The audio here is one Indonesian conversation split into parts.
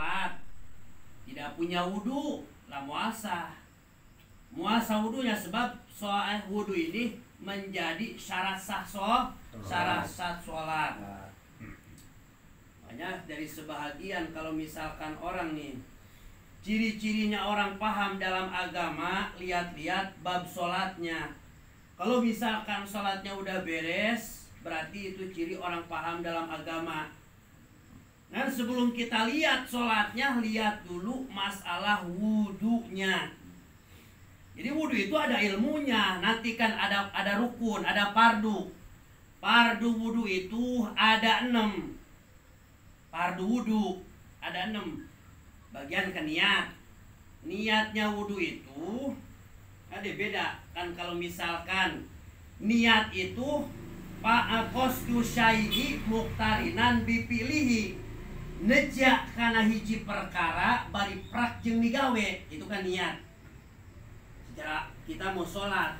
sholat tidak punya wudhu, lah muasah wudhunya, sebab soal wudhu ini menjadi syarat sah sholat. Makanya dari sebahagian kalau misalkan orang nih, ciri-cirinya orang paham dalam agama, lihat-lihat bab sholatnya. Kalau misalkan sholatnya udah beres, berarti itu ciri orang paham dalam agama. Dan sebelum kita lihat sholatnya, lihat dulu masalah wudhunya. Jadi wudhu itu ada ilmunya. Nanti kan ada rukun, ada fardu. Fardu wudhu itu ada 6. Fardu wudhu ada 6. Bagian ke niat. Niatnya wudhu itu ada beda. Kan kalau misalkan niat itu qasdu syai'i muqtarinan bipilihi, nejak kana hiji perkara bari prak jeung migawe, itu kan niat. Secara kita mau sholat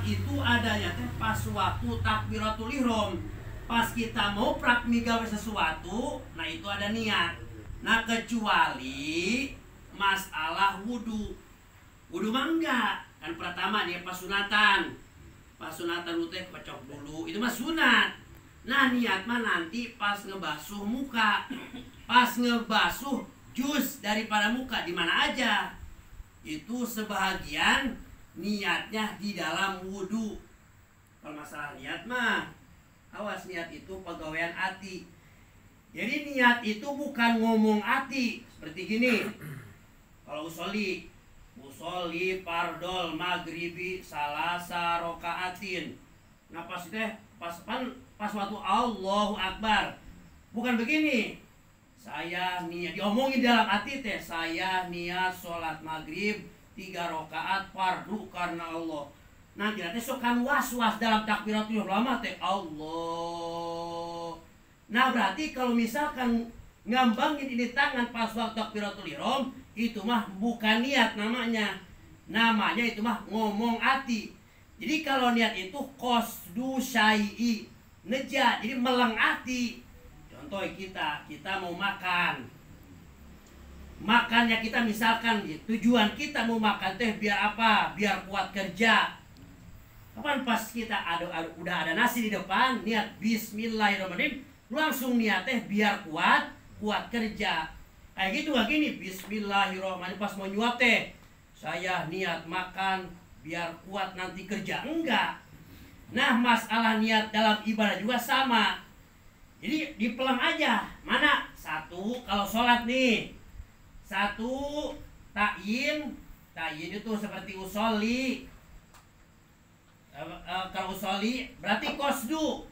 itu adanya teh pas waktu takbiratul ihram, pas kita mau prak migawe sesuatu, nah itu ada niat. Nah kecuali masalah wudhu mah enggak, kan pertama dia pas sunatan lu teh pecok dulu, itu mah sunat. Nah niat mah nanti pas ngebasuh muka, pas ngebasuh jus daripada muka di mana aja, itu sebahagian niatnya di dalam wudhu. Kalau masalah niat mah awas, niat itu pegawaian hati. Jadi niat itu bukan ngomong hati seperti gini. Kalau usolli fardol maghribi salasa rokaatin. Nah pas waktu Allahu Akbar, bukan begini. Saya niat, diomongin dalam hati teh, saya niat sholat maghrib 3 rakaat fardu karena Allah. Nanti sokan was-was dalam takbiratul ihram teh Allah. Nah berarti kalau misalkan ngambangin ini tangan pas waktu takbiratul ihram, itu mah bukan niat namanya itu mah ngomong hati. Jadi kalau niat itu qasdu syai'i, neja, jadi meleng hati. Contoh kita mau makannya kita misalkan tujuan kita mau makan teh biar apa? Biar kuat kerja. Kapan pas kita udah ada nasi di depan, niat bismillahirrahmanirrahim, langsung niat teh biar kuat kerja. Kayak gitu gak gini, bismillahirrahmanirrahim pas mau nyuap teh, saya niat makan biar kuat nanti kerja, enggak. Nah masalah niat dalam ibadah juga sama. Jadi dipelang aja. Mana? Satu, kalau sholat nih, satu ta'yin itu seperti usolli. Kalau usolli berarti qasdu.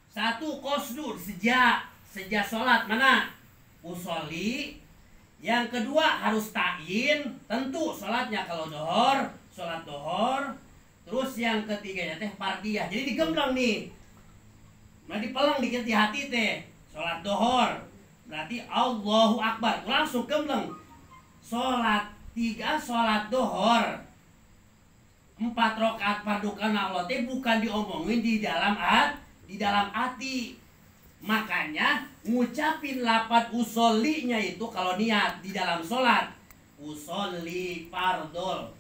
Satu qasdu, sejak sholat. Mana? Usolli. Yang kedua harus ta'yin, tentu sholatnya kalau dohor, sholat dohor. Terus yang ketiganya teh fardiyah. Jadi digembleng nih. Nah dipelang dikit di hati teh. Sholat dohor berarti Allahu Akbar, langsung gembleng. Sholat 3 sholat dohor 4 rakaat fardu karena Allah teh bukan diomongin di dalam hati. Makanya ngucapin lapat usollinya itu kalau niat di dalam sholat, usolli fardol.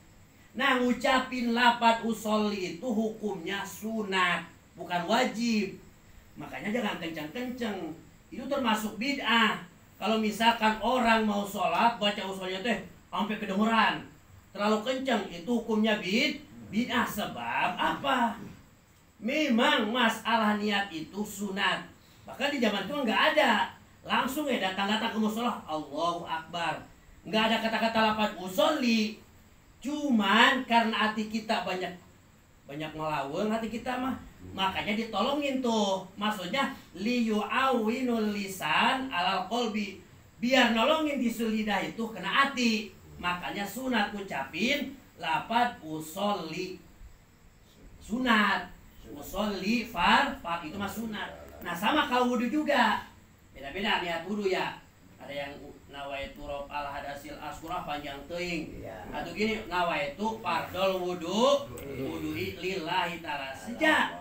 Nah ngucapin lapat usolli itu hukumnya sunat, bukan wajib. Makanya jangan kenceng-kenceng, itu termasuk bid'ah. Kalau misalkan orang mau sholat baca usollinya teh sampai kedengeran terlalu kenceng, itu hukumnya bid'ah. Sebab apa? Memang masalah niat itu sunat. Bahkan di zaman itu nggak ada, langsung datang-datang ke musola Allahu Akbar, nggak ada kata-kata lapat usolli. Cuman karena hati kita banyak melaweng hati kita mah, makanya ditolongin tuh. Maksudnya liyu'awinul lisan alal qalbi, biar nolongin di lidah itu kena hati. Makanya sunat ngucapin lapat usolli, sunat. Usolli far itu mah sunat. Nah sama kalau wudhu juga beda-beda niat wudhu ya. Ada yang nawaitu raf'al hadasil asghar panjang teuing. Atau gini nawaitu fardol wudhu lillahi ta'ala. Sejak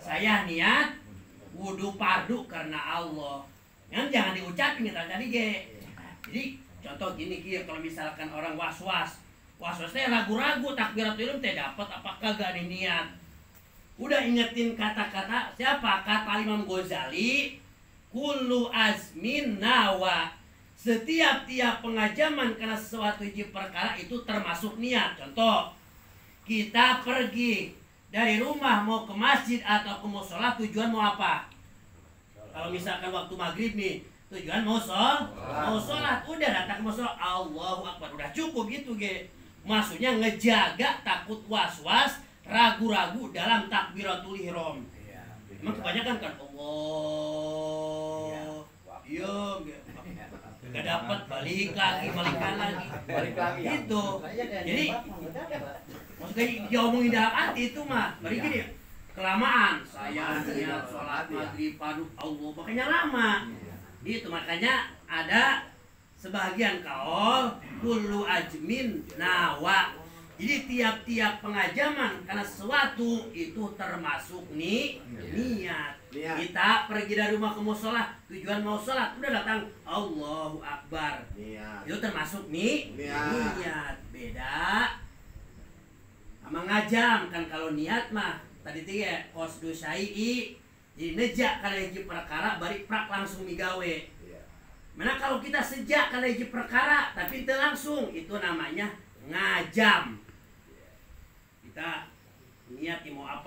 saya niat wudhu fardu karena Allah. Yang jangan diucapin kita tadi ge. Jadi contoh gini Ki, kalau misalkan orang was-was teh ragu-ragu takbiratul ihram teh dapat apa kagak nih niat. Udah ingetin kata-kata siapa? Kata Imam Ghazali, kullu azmin nawa. Setiap-tiap pengajaman karena sesuatu hiji perkara itu termasuk niat. Contoh, kita pergi dari rumah mau ke masjid atau ke musola, tujuan mau apa? Kalau misalkan waktu maghrib nih, tujuan mau sholat, udah datang ke musola, Allahu Akbar, udah cukup gitu ge. Maksudnya ngejaga takut was-was, ragu-ragu dalam takbiratul ihram. Emang kebanyakan kan Allah, iya, gak dapat balik lagi gitu. Jadi maksudnya diomongin dalam hati itu mah, balik gini, kelamaan saya niat sholat maghrib padu Allah makanya lama. Itu makanya ada sebagian kaul kullu ajmin nawa. Jadi tiap-tiap pengajaman karena sesuatu itu termasuk niat. Kita pergi dari rumah ke musola, tujuan mau sholat, udah datang Allahu Akbar. Itu termasuk niat. Beda sama ngajam kan. Kalau niat mah tadi tiga qasdu syai'i, jadi nejak kana hiji perkara bari prak langsung digawe. Mana kalau kita sejak kana hiji perkara tapi teu langsung, itu namanya ngajam. Kita niat mau apa